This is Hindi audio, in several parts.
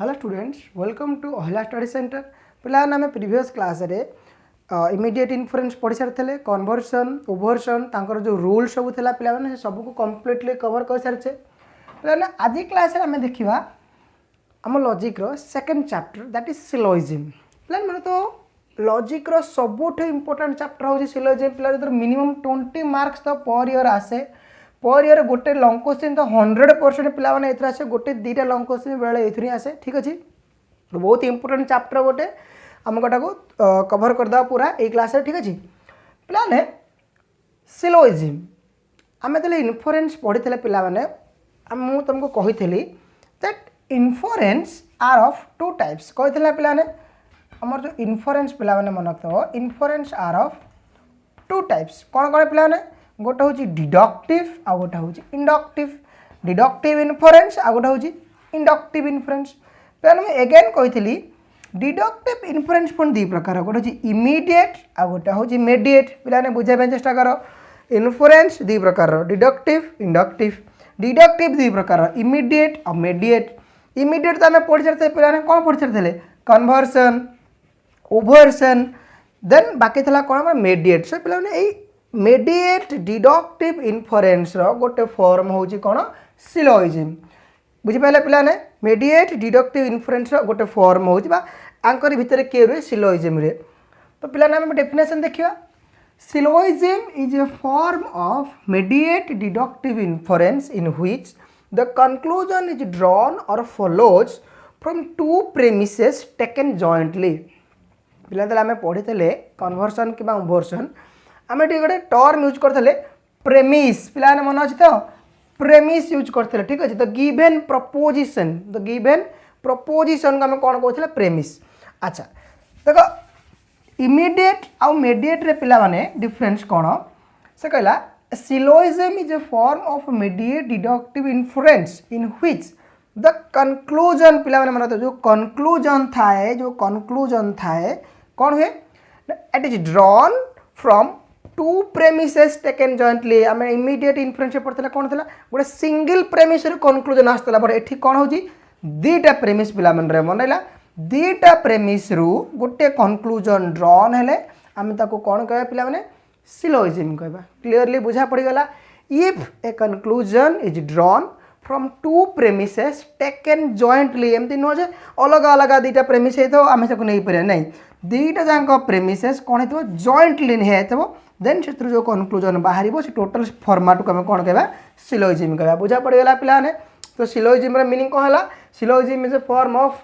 हेलो स्टूडेंट्स वेलकम टू अहिला स्टडी सेंटर पिलाने आम प्रीवियस क्लास रे इमीडिएट इन्फरेन्स पढ़ी सारी कन्वर्सन ओभरसन तांकर जो रूल सब था पे सब को कम्प्लीटली कवर कर सारी पे आज क्लास आम देखा आम लॉजिक रो second chapter that is syllogism पे मैंने तो लॉजिक रो सबुठ इंपोर्टेंट चैप्टर हूँ सिलोजिम पे मिनिमम 20 मार्क्स तो पर ईयर आसे पर ईयर गोटे लंग क्वेश्चन तो 100% पे आसे गोटे दीटा लंग क्वेश्चन बेले ये आसे ठीक अच्छे तो बहुत इंपोर्टेंट चैप्टर गोटे आम गोटा को कवर करदे पूरा ये क्लास ठीक अच्छे पे सिलोजिम आम जो इन्फरेन्स पढ़ी पे मुझे तुमको कही that inference are of two types कही पे आमर जो इन्फरेन्स पे मन रखते inference are of two types कौन कौन पे गोटे हूँ डिडक्टिव आ गोटे हूँ इंडक्टिव डिडक्टिव इन्फरेन्स आ गोटे हूँ इंडक्टिव इन्फरेन्स पे मुझे एगेन कही डिडक्टिव इन्फरेन्स पुणी दुई प्रकार गोटे हूँ इमीडिएट आ गोटे हूँ मेडिएट पे बुझाई चेष्टा कर इन्फरेन्स दुई प्रकार डिडक्टिव इंडक्टिव डिडक्टिव दुई प्रकार इमीडिएट और मेडिएट इमीडिएट तो आम पढ़ी सारे पे कौन पढ़ी सारे कन्वर्सन ओभरसन देन बाकी था कौन मेडिएट सो पे मेडिएट डिडक्टिव इन्फरेन्स गोटे फॉर्म हूँ कौन सिलोजिम बुझिपारे पे मेडिएट डिडक्टिव इन्फरेन्स गोटे फॉर्म हूँ आंकर भितर किए रुए सिलोजिम रे तो पे डेफिनेशन देखा syllogism is a form of mediate deductive inference in which the conclusion is drawn or follows from two premises taken jointly पे आम पढ़ी कन्वर्सन कि ओभरसन आम ये गोटे टर्म यूज करते प्रेमिस पे मन अच्छे तो प्रेमिस यूज करते ठीक अच्छे द गिवेन प्रपोजिशन को आम कौन कहते प्रेमिस अच्छा देखो इमीडिएट आउ मेडिएट रे पिला माने डिफरेंस कौन से कहला syllogism is a form of mediate deductive inference in which the conclusion पिला माने मन जो कंक्लूजन थाए कौन हुए it is drawn from two premises taken jointly आम इमीडिएट इन्फरेन्स पढ़ते कौन था गोटे सिंगल प्रेमिस कनक्लूजन आसला बट ये कौन हो दीटा प्रेमिस पिला मन मन रहा दीटा प्रेमिस रु गोटे कनक्लूजन ड्रॉन हेले आम ताको कौन कह पिला माने सिलोजिम कहबा क्लीयरली बुझा पड़गला if a conclusion is drawn from two premises taken jointly एमती नुह जे अलग अलग दीटा प्रेमिस हो आम से नहीं पारे नहीं दीटा जाक प्रेमिसेस कौन हो जॉइंटली नहीं देन से जो कनक्लूजन बाहर से टोटल फॉर्मेट को आम कौन कह सिलोजिम कह बुझा पड़गला पे तो सिलोजिम मीनिंग कौन है syllogism is a form of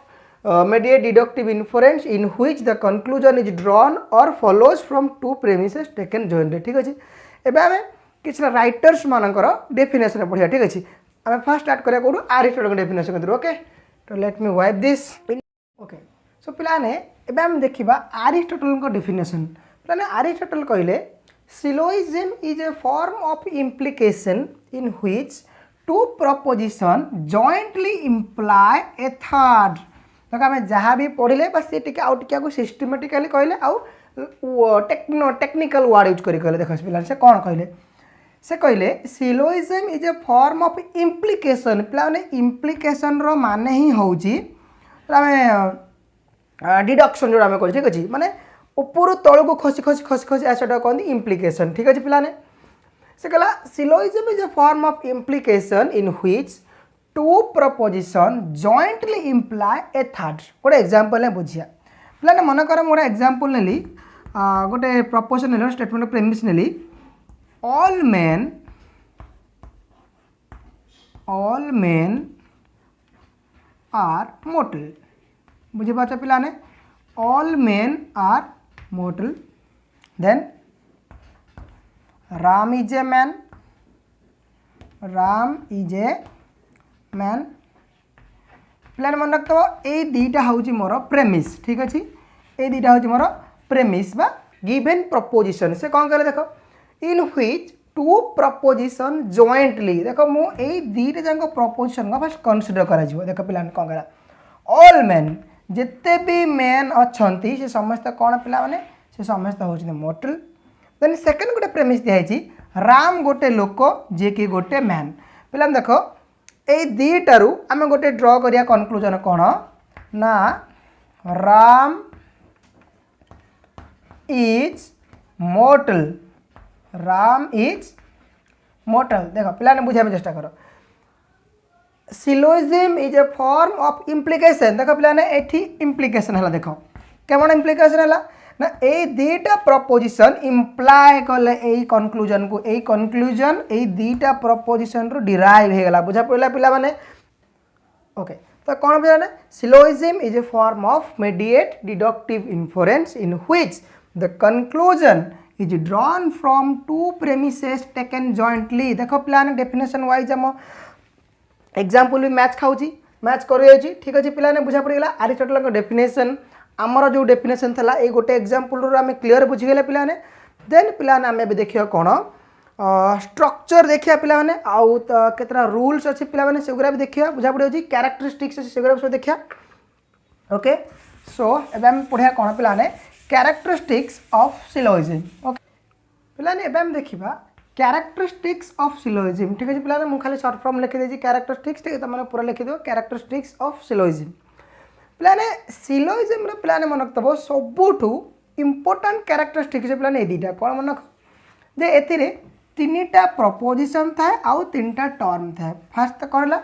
mediate deductive inference in which the conclusion is drawn or follows from two premises taken jointly ठीक अच्छे एवं आम किसी राइटर्स मानकर डेफिनेशन पढ़िया ठीक अच्छे आम फास्ट स्टार्ट करिया कौन एरिस्टोटल डेफिनेशन करूँ ओके तो let me wipe this okay so पिलाने एवं आम देखा एरिस्टोटल डेफिनेशन पे एरिस्टोटल कहले syllogism is a form of implication in which two proposition jointly imply a third देखो आम जहाँ भी पढ़ले बस ये टी आउ सिस्टेमेटिकली कहले आउ टेक्निकल वर्ड यूज कर कहले देख पे से कौन कहले से कहले syllogism is a form of implication पे इम्प्लिकेशन रो माने ही हूँ डिडक्शन जो आम कर ठीक अच्छे माने ऊपर तल को खसी खसी खसी खसी आसटा कहते इम्प्लिकेशन ठीक अच्छे पे से कहला syllogism is a form of implication in which two proposition jointly imply a third गोटे एग्जांपल ने बुझिया पे मन कर मोर एग्जांपल नेली गोटे प्रपोजिशन ने स्टेटमेंट ऑफ प्रेमिस नेली all men are mortal बुझीपार पे all men are mortal then Ram is a man पे मन रखते ये दुईटा हूँ मोर प्रेमिस ठीक अच्छे ये दुईटा हूँ मोर प्रेमिस बा गिवेन प्रपोजिशन से कौन कह देख in which two proposition jointly देख मुझे दुईटा जाक प्रपोजिशन को फास्ट कनसीडर कर देख पे कौन कह ऑल मैन जिते भी मैन अच्छा से समस्त कौन पे से समस्त हूँ मोर्टल देन सेकेंड गोटे प्रेमिस दिखाई राम गोटे लोक जी कि गोटे मैन पे देख ये दुईटारू आम गोटे ड्र करिया कनक्लूजन कौन ना Ram is mortar, Ram is mortar. देख पिला बुझा चेष्टा कर, syllogism is a form of implication. देख पिला एठी इम्प्लिकेशन है, देख केमन इम्प्लिकेशन है ना ए दीटा प्रपोजिशन इम्प्लाय कले ए कंक्लूजन को, ए कंक्लूजन ए दीटा प्रपोजिशन रो डिराइव हो गला, बुझा पड़ला पिला माने। ओके तो कौन बुझा, syllogism is a form of mediate deductive inference in which the conclusion is drawn from two premises taken jointly. देखो पिला डेफिनेशन वाइज हम एग्जांपल भी मैच खाऊची, मैच कर ठीक अच्छे पिला बुझा पड़गला। एरिस्टोटल डेफिनेशन आमर जो डेफिनेशन था ये गोटे एग्जांपल आम क्लीयर बुझीगले पिलाने। देन पिलाने आम देखिए कौन स्ट्रक्चर देखिए पिलाने, आउ केतना रूल्स अच्छे पिलाने सेगुरा भी देखिए, बुझा पड़े कैरेक्टरिस्टिक्स अच्छे सेगुरा सब देखिए। ओके सो एबे हम पढ़िया कौन पिलाने कैरेक्टरिस्टिक्स ऑफ सिलोजिम। ओके पिलाने एबे हम देखिबा कैरेक्टरिस्टिक्स ऑफ सिलोजिम। ठीक है पिलाने मु खाली शॉर्ट फॉर्म लिखि देछि कैरेक्टरिस्टिक्स, ठीक है तुम पूरा लिखि दो कैरेक्टरिस्टिक्स ऑफ सिलोजिम। पिलाने सिलोजिम पिलाने मन रखिथबो सबुठू इंपोर्टेंट कैरेक्टरिस्टिक्स पिलाने दीटा कौन मन रख जे एथिरे तीनटा प्रपोजिशन थाए आउ तीनटा टर्म थाए। फास्ट कौन है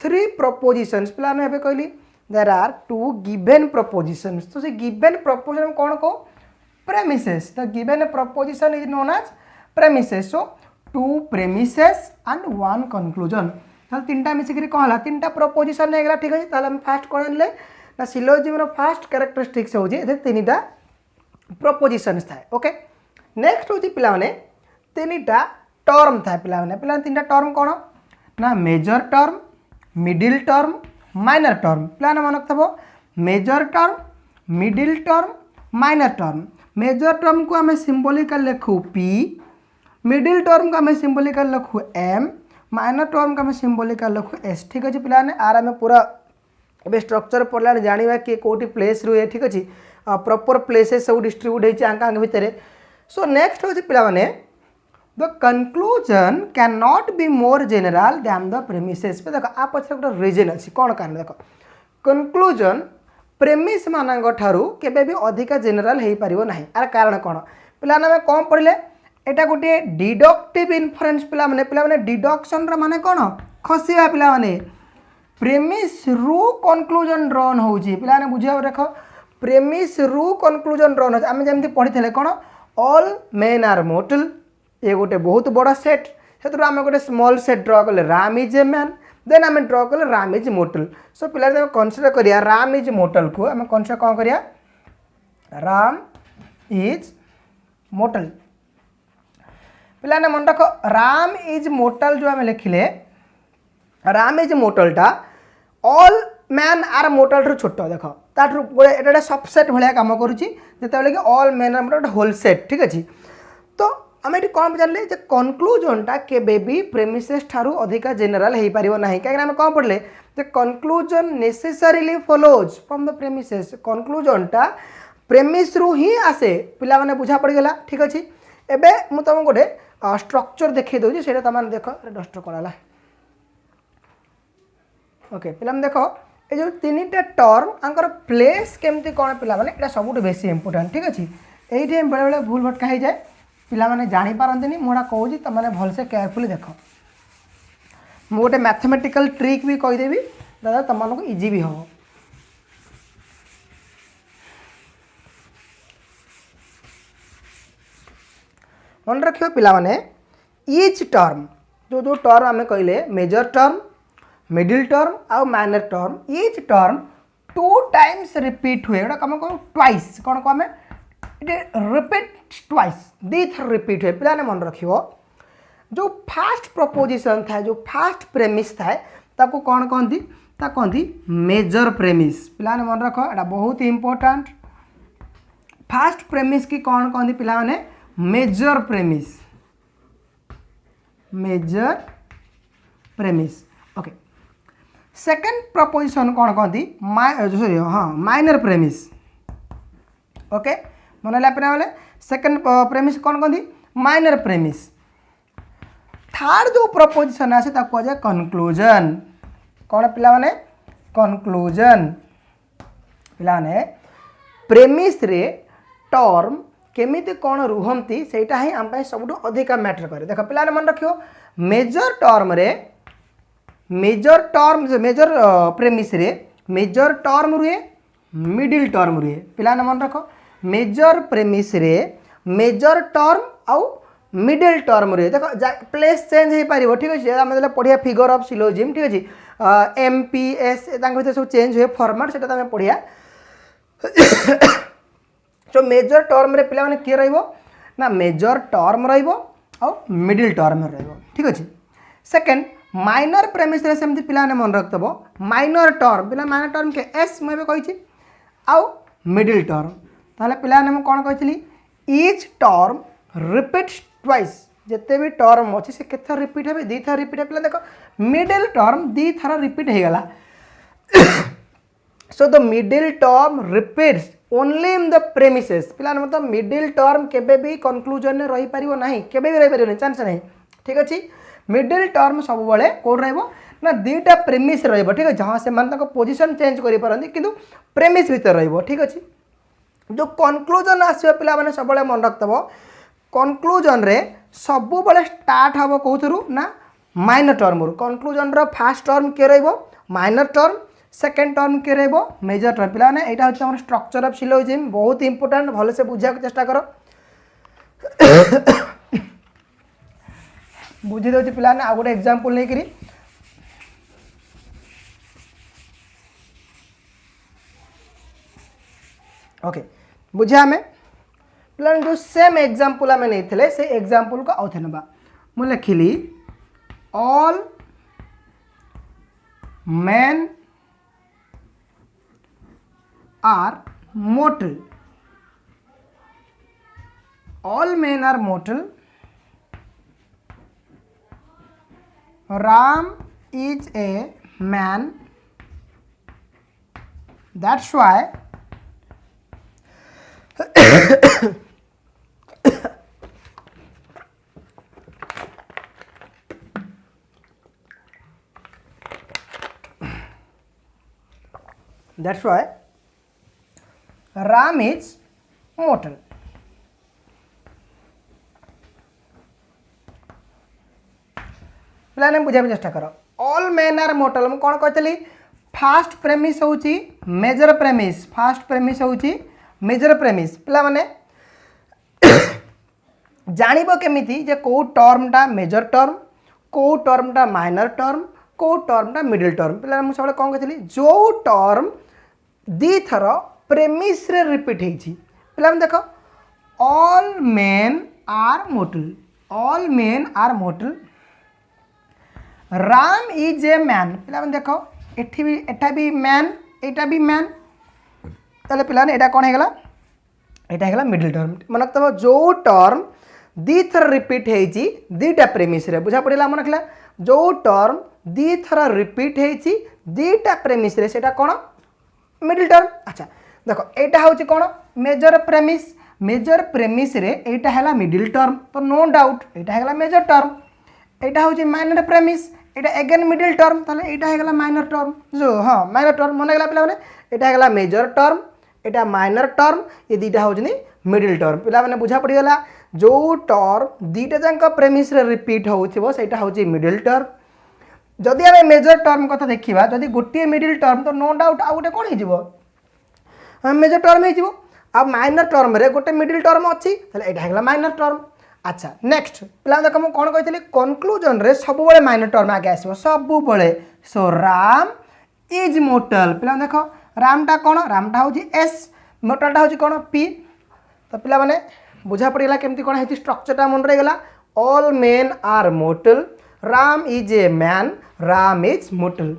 3 प्रपोजिशंस पिलाने एबे कहली देयर आर 2 गिवन प्रपोजिशंस। तो से गिवन प्रपोजिशन कौन को premises, the given proposition is known as premises. So 2 premises and 1 conclusion, ताल तीनटा मिसिकरी कौन है 3टा प्रपोजिशन है गला। ठीक है ताल हम फास्ट कौन ले ना सिलोजिम रो फास्ट कैरेक्टरिस्टिक्स हो जे 3टा प्रपोजिशंस थाए। ओके नेक्स्ट होची पिला माने 3टा टर्म थाए पिला माने 3टा टर्म कौन ना major term, middle term, minor term. पिला मन रखथबो major term, middle term, minor term. Major term को आम सिंबॉलिकल लिखू P, मिडिल टर्म को आम सिंबॉलिकल लिखू M, माइनर टर्म को आम सिंबॉलिकल लिखू S। ठीक अच्छे पिलाने आर आम पूरा ए स्ट्रक्चर पढ़ला जाना कि कौटी प्लेस रुए। ठीक अच्छे प्रॉपर प्लेसेस सब डिस्ट्रीब्यूट होती आंक भितर। सो नेक्स्ट हूँ पिलाने the conclusion can not be more general than the premises. देख आ पछे गोटे रीजन अच्छी कौन कारण देख कंक्लूजन प्रेमिस मान ठारू केबे भी अधिका जेनराल हो पार ना। आर कारण कौन पिलाने कौन पढ़ले एटा गोटे डिडक्टिव इन्फरेंस पिलाने डिडक्शन माने कौन खसिया पिलाने प्रेमिस रु कंक्लूजन ड्रॉन होची पिलाने बुझा देख प्रेमिस रु कंक्लूजन ड्रॉन हो आम जमी पढ़ी थे कौन ऑल मेन आर मोर्टल, ये गोटे बहुत बड़ा सेट से आम गोटे स्मॉल सेट ड्र कले Ram is a man, then आम ड्र कले राम इज मोर्टल। सो पिला कनसीडर करिया राम इज मोर्टल को आम कनसीडर कौन करिया राम इज मोर्टल। पिलाने मन रख राम इज मोर्टल जो आम लिखिले राम इज मोर्टलटा ऑल मैन आर मोर्टल रू छोट देख ताठू गोटे सबसेट भाया कम करुच्ची जिते कि ऑल मैन आर गोटे होल सेट। ठीक अच्छे तो आम ये कौन जानले कंक्लूजनटा केबे भी प्रेमिसेस ठारू अधिका जेनराल हो पार ना। कहीं आम कौन पढ़ले conclusion necessarily follows from the premises, कंक्लूजनटा प्रेमिस रु ही आसे पिला माने बुझा पड़गला। ठीक अच्छे एबे मु तुमको गोटे स्ट्रक्चर देखी दूसरी से देख डस्ट कौन है। ओके पिला देख ये जो 3टा टर्म आंकर प्लेस केमती कौन पिला माने एटा सबुठ बेसी इंपोर्टेंट। ठीक अच्छे ये बेले बेले भूल भटका हो जाए पिला माने जानी पारंतनी मुझा कहूँ तुम भलसे केयरफुली देख मु गोटे मैथमेटिकल ट्रिक भी कहीदेवी दादा तुमको इजी भी हम। मन रखियो पिला माने ईच टर्म जो जो टर्म आम कहले मेजर टर्म, मिडिल टर्म आउ minor term, each term 2 times repeat हुए कम कह ट्वाइस कौन कम रिपीट ट्वाइस दी थर रिपीट हुए। पिलाने मन रखियो जो फास्ट प्रपोजिशन था जो फास्ट प्रेमिस था ताको कौन कहती कहती मेजर प्रेमिस। पिलाने मन रख एटा बहुत इंपोर्टेंट फास्ट प्रेमिस की कौन कहती पिलाने major premise, major premise. Okay second proposition कौन कहती सॉरी हाँ माइनर प्रेमिस। ओके मन है सेकंड प्रेमिस कौन कहती माइनर प्रेमिस। थर्ड जो प्रपोजिशन आसे कहुए कंक्लूजन कौन पिला माने कंक्लूजन। पिलाने प्रेमिस रे टर्म केमिति कौन रुहंती सेटा ही आम पाई सबुठु अधिका मैटर करे। देख पिलाने मन रखियो मेजर टर्म रे मेजर प्रेमिस रे मेजर टर्म रुहे मिडिल टर्म रुहे। पिलाने मन रख मेजर प्रेमिस रे मेजर टर्म आउ मिडिल टर्म रुहे। देख प्लेस चेंज हो पार ठीक अच्छे आम जो पढ़िया फिगर ऑफ सिलोजिम ठीक अच्छे MPS भर सब चेंज हुए फॉर्मेट से पढ़िया। तो मेजर टर्म रे पिला माने किए रहिबो ना मेजर टर्म रहिबो आ मिडिल टर्म रहिबो ठीक अच्छे। सेकंड माइनर प्रेमिस रे सेमती पिला ने मन रखतबो माइनर टर्म पिला माइनर टर्म के एस मैं कही आउ मिडिल टर्म ताले पिला ने कौन कही ईच टर्म रिपीट्स ट्वाइस जिते भी टर्म अच्छे से केत रिपीट हे दी थर रिपीट पिला देख मिडिल टर्म दी थर रिपीट हो गला। So the middle term repeats only in the premises पिला मतलब मिडिल टर्म केबे भी कंक्लूजन में रही पारिबो नहीं केबे भी रही पारिबो नहीं चांस नहीं ठीक अच्छे। मिडिल टर्म सब बड़े कौन रहिबो ना दीटा प्रेमिस रहिबो ठीक अच्छे। हाँ से माने पोजीशन चेंज करि पारंती किंतु प्रेमिस भीतर रहिबो ठीक अच्छे। जो कंक्लूजन आसीबो पिला माने सब बड़े मन रखतबो कंक्लूजन रे सब बड़े स्टार्ट हबो कोथरु ना माइनर टर्म रु। कंक्लूजन रो फर्स्ट टर्म के रहिबो माइनर टर्म सेकेंड टर्म के रहिबो मेजर टर्म। पिला ने एटा होछि हमर स्ट्रक्चर ऑफ सिलोजिम बहुत इंपोर्टेंट भले से बुझा के चेष्टा करो बुझी दउछि पिला ने आ गोटे एग्जांपल नै करी ओके बुझा हमें पिला जो सेम एग्जांपल आम नहीं से एग्जांपल को आउ थे ना मु लिखिली all man are mortal all men are mortal Ram is a man that's why that's why Ram is mortal पिलाने बुझा चेष्टा कर ऑल मेन आर मोर्टल मु कौन कहती फास्ट प्रेमिस होची मेजर प्रेमिस फास्ट प्रेमिस होची मेजर प्रेमिस पिला माने जानिबो केमिति जे को टर्मटा मेजर टर्म को टर्मटा माइनर टर्म को टर्मटा मिडिल टर्म पिला मु सब कौन कहती जो टर्म दी थर प्रेमिस रे रिपीट होची पिला देख all men are mortal all men are mortal Ram is a man पिला देख एठी भी एटा भी मैन एटा भी मैन ताले पिला ने एटा कौन है गला एटा है गला मिडिल टर्म मन तब जो टर्म दी थर रिपीट हेची दीटा प्रेमिस रे बुझा पड़िला मन रखला जो टर्म दी थर रिपीट हेची दीटा प्रेमिस रे सेटा कौन मिडिल टर्म। अच्छा देखो एटा होची कौन मेजर प्रेमिस रे एटा हैला मिडिल टर्म तो नो डाउट एटा हैला मेजर टर्म एटा होची माइनर प्रेमिस एटा अगेन मिडिल टर्म ताले एटा हैगला माइनर टर्म जो हाँ माइनर टर्म मन गला पिला माने एटा हैगला मेजर टर्म एटा माइनर टर्म ये दीटा होजनी मिडिल टर्म पिला माने बुझा पड़ी गला जो टर्म दीटा जांक प्रेमिस रे रिपीट होउथिबो सेटा होची मिडिल टर्म। जदि आमे मेजर टर्म कथा देखिबा जदि गोटे मिडिल टर्म तो नो डाउट आ गोटे कोन हिजिबो मेजर टर्म हिजिबो आ माइनर टर्म रे गोटे मिडिल टर्म अछि ताले एटा हैगला माइनर टर्म। अच्छा नेक्स्ट पिला देख मुझे कौन कही कंक्लूजन रे सब बड़े माइनर टर्म आगे आसो सब बड़े सो राम इज मोर्टल पिला देख रामटा कौन रामटा हूँ एस मोर्टलटा हूँ कौन पी तो पिला माने बुझा पड़ेगा केमती कौन है स्ट्रक्चरटा मन रहीगला all men are mortal Ram is a man Ram is mortal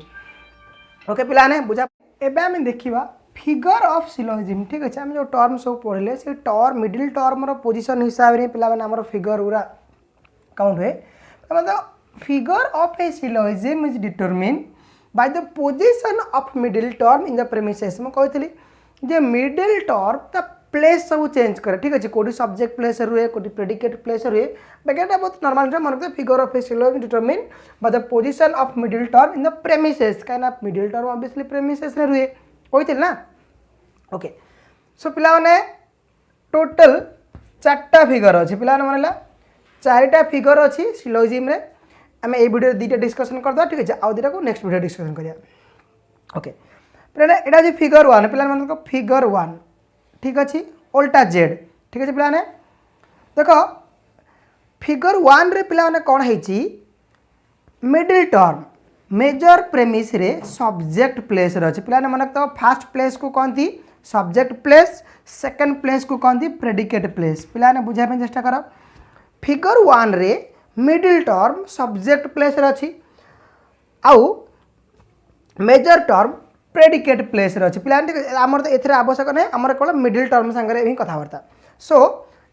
okay पिला ने बुझा एबे आम देखा फिगर ऑफ सिलोजिम ठीक अच्छे आम जो टर्म सब पढ़ले से टर्म मिडिल टर्म पोजिशन हिसाब से पे फिगर गुरा काउंट हुए मतलब figure of A syllogism is determine by the position of middle term in the premises मुझे कहती जे मिडिल टर्म द प्लेस सब चेंज करे ठीक अच्छे कौटी सब्जेक्ट प्लेस रुए कौटी प्रेडिकेट प्लेस रुए बाकी बहुत नॉर्मल मन रखते figure of A syllogism determine by the position of middle term in the premises कहीं मिडिल टर्म ऑब्वियसली प्रेमिसेस रुए कहते ना ओके सो पिला माने टोटल 4टा फिगर अच्छी पिला मन 4टा फिगर अच्छी सिलोजिम रे आम ये वीडियो 2टा डिस्कसन करदे ठीक है आउ 2टा को नेक्स्ट वीडियो डिस्कसन करिया ओके पिला एटा जे फिगर 1 पिला मन को फिगर 1 ठीक अच्छी उल्टा जेड ठीक है पिला ने देखो फिगर 1 रे पिला माने कोन हेची मिडिल टर्म मेजर प्रेमिस रे सब्जेक्ट प्लेस रे अछि पिला ने मन तो फर्स्ट प्लेस को कोन थी सब्जेक्ट प्लेस सेकंड प्लेस को कोन थी प्रेडिकेट प्लेस पिला ने बुझा पे चेष्टा करो फिगर 1 रे मिडिल टर्म सब्जेक्ट प्लेस रे अछि आउ मेजर टर्म प्रेडिकेट प्लेस रे अछि पिला हमर तो एथरे आवश्यक नै हमर कोन मिडिल टर्म संगे ही कथावार्ता so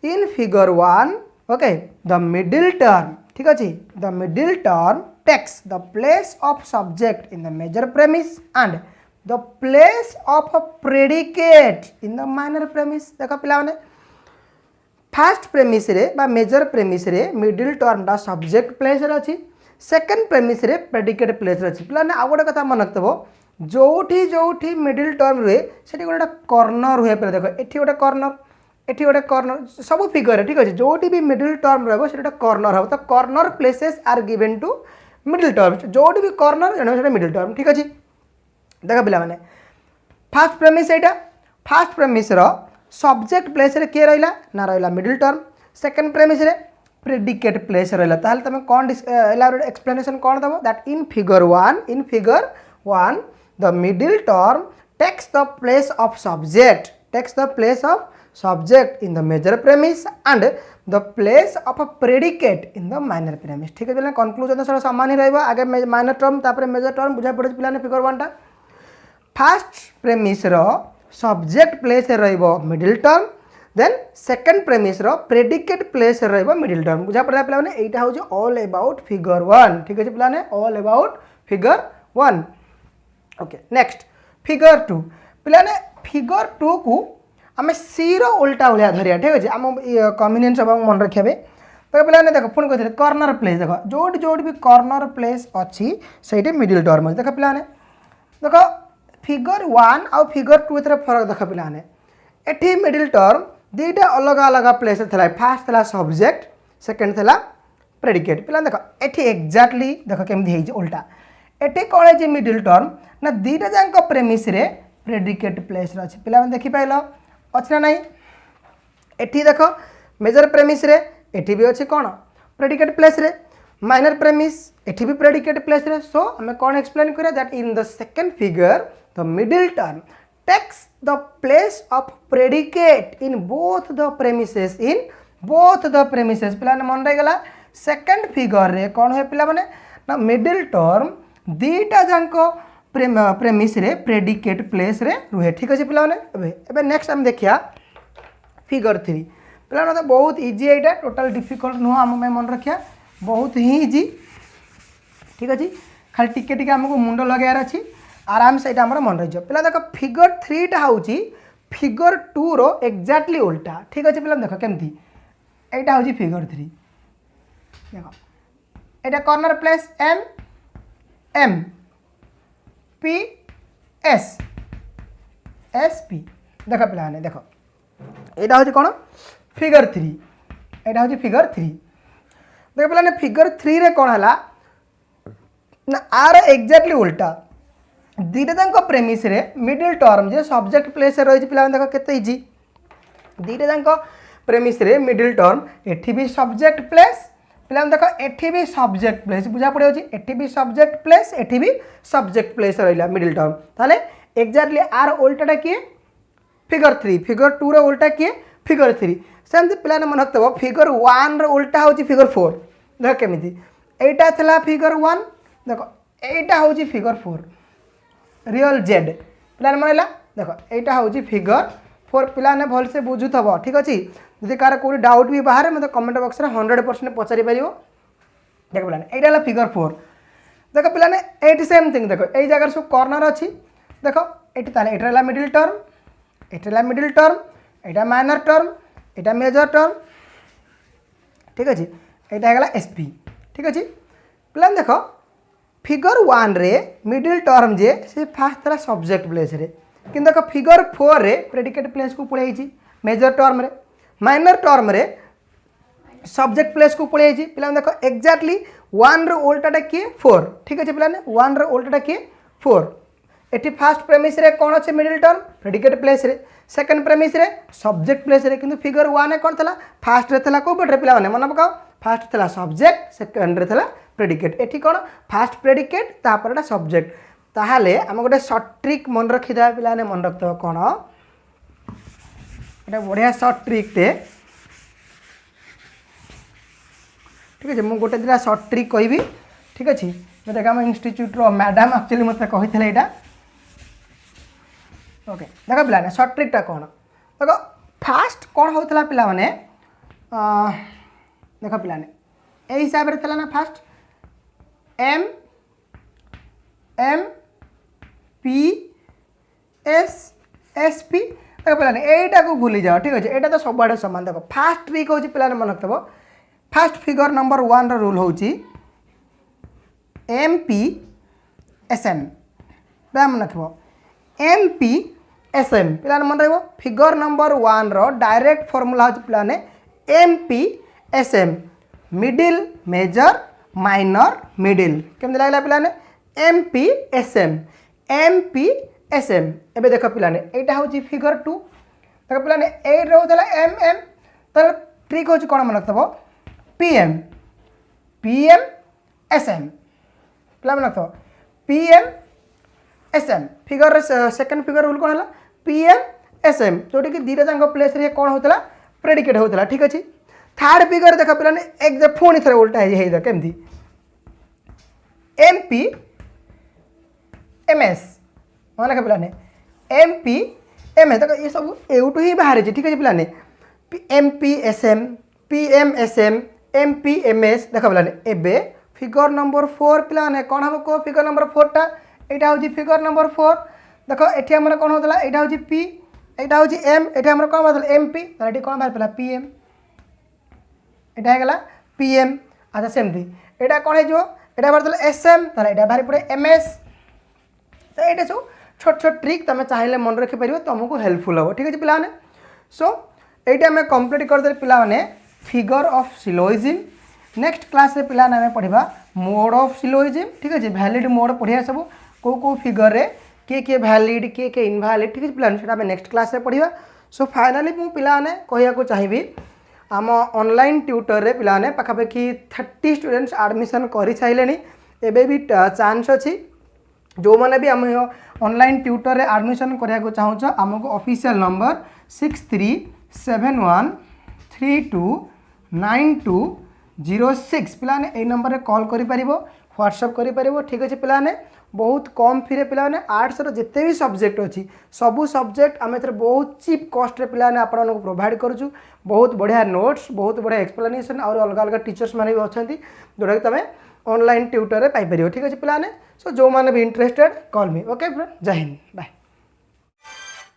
in figure 1 okay the middle term ठीक अछि the middle term takes the place of subject in the major premise and the place of a predicate in the minor premise देखो पिला माने फर्स्ट प्रेमिस रे बा मेजर प्रेमिस रे मिडिल टर्म दा सब्जेक्ट प्लेस रे अछि सेकंड प्रेमिस रे प्रेडिकेट प्लेस रे अछि पिला ने आ गोटे कथा मन रखतबो जोठी मिडिल टर्म रे सेठी गोटे कॉर्नर हुए पे देखो एठी गोटे कॉर्नर सब फिगर ठीक अछि जोठी भी मिडिल टर्म रहबो सेटा कॉर्नर हो तो corner places are given to middle term जोटी भी कॉर्नर एटा मिडिल टर्म ठीक अछि देखो पिला माने फर्स्ट प्रेमिस एटा फर्स्ट प्रेमिस रो सब्जेक्ट प्लेस रे के रहिला ना रहिला मिडिल टर्म सेकंड प्रेमिस रे प्रेडिकेट प्लेस रहिला ताल तमे कोन एलाबोरेट एक्सप्लेनेशन कोन दबो that in figure 1 the middle term takes the place of subject in the major premise and the place of a predicate in the minor premise ठीक है कंक्लूजन सर समान ही रहबो आगे माइनर टर्म तापर मेजर टर्म बुझा पड़े पिला ने फिगर 1 टा फर्स्ट प्रेमिस रो सब्जेक्ट प्लेस रहइबो middle term then second premise रो प्रेडिकेट प्लेस रहइबो मिडिल टर्म बुझा पड़े पिला ने एटा हो जे ऑल अबाउट फिगर 1 ठीक है पिला ने all about figure 1 okay next figure 2 पिला ने फिगर 2 को आम सी रो उल्टा भाया धरिया ठीक अच्छे आम कन्वीनियंस हम मन रखिए तो पे देख पुणी कहते कॉर्नर प्लेस देख जोटी भी कॉर्नर प्लेस अच्छी से मिडिल टर्म देख पे देख फिगर 1 आउ फिगर 2 फरक देख पे एटी मिडिल टर्म दुईटा अलग अलग प्लेस फास्ट था सब्जेक्ट सेकेंड था प्रेडिकेट पे देख एटी एक्जाक्टली देख केमती उल्टा एटी कौन है मिडिल टर्म ना दुईटा जाक प्रेमिस रे प्रेडिकेट प्लेस अच्छी पे देखिपाल अच्छी ना नहीं एठी देख मेजर प्रेमिस रे एठी भी अच्छी कौन प्रेडिकेट प्लेस रे माइनर प्रेमिस एठी भी प्रेडिकेट प्लेस रे सो हमें कौन एक्सप्लेन करिया that in the second figure the middle term takes the place of predicate in both the premises पिला मन रही गला सेकंड फिगर रे कौन है पिला माने ना मिडिल टर्म दीटा जांको प्रेमिस रे प्रेडिकेट प्लेस रे रुहे ठीक अच्छे पे नेक्स्ट आम देखिया फिगर 3 पे तो बहुत इजी यहाँ टोटाल डिफिकल्ट नुह आम मन रखिया बहुत ही इजी ठीक अच्छे खाली टिके टिके आमको मुंड लगार अच्छी आराम से यहाँ मन रही पे देख फिगर 3 टा हूँ फिगर 2 रो एक्जाक्टली उल्टा ठीक अच्छे पे देख केमती यहाँ हूँ फिगर 3 देख यहाँ corner place M P S P देख पे देख यहाँ हूँ कौन फिगर 3 यहाँ हूँ फिगर 3 देख पे फिगर 3 रे कौन है ना आर एक्जाक्टली उल्टा दुईटा जाक प्रेमिस रे मिडिल टर्म जे सब्जेक्ट प्लेस रही पे देख केते इजी दुईटा जाक प्रेमिस रे मिडिल टर्म एठी भी सब्जेक्ट प्लेस पे देख एठी भी सब्जेक्ट प्लेस बुझा पड़े एठी भी सब्जेक्ट प्लेस एठी भी सब्जेक्ट प्लेस रहा मिडिल टर्म ताले एक्जाक्टली आर उल्टाटा किए फिगर 3 फिगर 2 रो उल्टा किए फिगर 3 सेमती पे मन रखो फिगर 1 रो उल्टा हूँ फिगर 4 देख केमी एटा था फिगर 1 देख एटा हूँ फिगर 4 रियल जेड पे मन देख यहाँ हूँ फिगर 4 पे भलसे बुझुव ठीक अच्छे जदि कार कोई डाउट भी बाहर मतलब कमेंट बॉक्स में 100% पचारि पार देख पे यहाँ फिगर 4 देख पे ये सेम थिंग देख यही जगह सब कॉर्नर अच्छी देख ये मिडिल टर्म ये मिडिल टर्म यहाँ माइनर टर्म यहाँ मेजर टर्म ठीक अच्छे यहाँ एसपी ठीक अच्छे पे देख फिगर 1 रे मिडिल टर्म जे से फास्ट था सब्जेक्ट प्लेस रे कि देख फिगर 4 रे प्रेडिकेट प्लेस को पड़े मेजर टर्म रे माइनर टर्म रे सब्जेक्ट प्लेस को पड़े पे देख एक्जाक्टली 1 रो उल्टाटा किए 4 ठीक अच्छे पे 1 रो उल्टाटा किए 4 एटी फास्ट प्रेमिस रे कौन अच्छे मिडिल टर्म प्रेडिकेट प्लेस रे सेकंड प्रेमिस रे सब्जेक्ट प्लेस रे किंतु फिगर 1 रे कौन था फास्ट रे था को पटे पे मन पकाओ फास्ट था सब्जेक्ट सेकंड रे था प्रेडिकेट एटी कौन फास्ट प्रेडिकेट तापर सब्जेक्ट ताहले आम गोटे सर्ट ट्रिक मन रखिदा पे मन रखिद कौन एटा बढ़िया सर्ट ट्रिक टे ठीक है मुझे गोटे दिला सर्ट ट्रिक कहि ठीक अच्छे जोटा आम इन्स्टिट्यूट मैडम एक्चुअली मत कही यहाँ ओके देख पे सर्ट ट्रिकटा कौन देख फास्ट कौन होता पिला माने देख पे ए हिसाब से ना fast M M P S S P देख पे यहीटा को भूली जाओ ठीक अच्छे यहाँ तो सब आड़े सामान देख फास्ट ट्रिक हूँ पे मन रखिद फास्ट फिगर नंबर 1 रो रूल होची एम पी एस एम पे मन रखो एम पी एस एम पे मन रहा फिगर नंबर 1 रो डायरेक्ट फॉर्मूला हो पे M P S M middle major minor middle केमती लगला पे M P S M P S M एबे देख पे यहाँ हूँ फिगर 2 देख पे ए रोला एम एम तो ट्रिक हूँ कौन मन रखिद पी एम एस एम पे मन रखिद P M S M figure second figure rule कौन है पी एम एस एम जोटी कि दीटा जाक प्लेस रे कौन होता प्रेडिकेट होता ठीक अच्छे थर्ड फिगर देख पे एक पुणी थे उल्टा है केमती एम पी एम एस मन रख पे एम पी एम एस देख ये सब एवटू ही बाहर ठीक अच्छे पे M P S M M P M S देख पे एबे फिगर नंबर 4 पे कौन हम कह फिगर नंबर 4 टा यहाँ हूँ फिगर नंबर 4 देख ये आम कौन होता यहाँ हूँ पी यहाँ हूँ एम ये आम कौन बाहर एम पी ये कौन बाहर पड़ा पी एम यहाँ होगा पी एम अच्छा सेमती यहाँ कौन हो बाहर एस एम यहाँ बाहर पड़े एम एस तो ये सब छोट छोट ट्रिक तुम चाहिए मन रखिपर तुमको हेल्पफुल हम ठीक अच्छे पे सो ये आम कम्प्लीट करदे पे फिगर ऑफ सिलोइजिम नेक्स्ट क्लास रे पिला आम पढ़ा मोड ऑफ सिलोइजिम ठीक अच्छे वैलिड मोड पढ़िया सब कौ फिगर रे किए वैलिड किए इनवैलिड ठीक है पे नेक्स्ट क्लास रे पढ़ा सो फाइनाली मु पिलाने कहूँ चाहिए आम ऑनलाइन ट्यूटर रे पिलाने पाखापाखि 30 स्टूडेंट्स एडमिशन कर सारे एवं भी चांस अच्छी जो मैंने भी आम ऑनलाइन ट्यूटर रे एडमिशन करने चाहूँ आमको ऑफिशियल नंबर 6371329206 पिलाने ए नंबर रे कॉल करि परिबो व्हाट्सएप करि परिबो ठीक अच्छे पिलाने बहुत कम फी रे पिलाने आर्ट्स रो जिते भी सब्जेक्ट अच्छी सबू सब्जेक्ट आम एथरे बहुत चीप कॉस्ट रे पिलाने आपण को प्रोवाइड करूँ बहुत बढ़िया नोट्स बहुत बढ़िया एक्सप्लेनेशन और अलग अलग टीचर्स मैंने भी अच्छा जोटा कि तुम ऑनलाइन ट्यूटर रे पाई परिबो ठीक अच्छे पिलाने सो जो मैंने भी इंटरेस्टेड कॉल मी ओके जय हिंद बाय।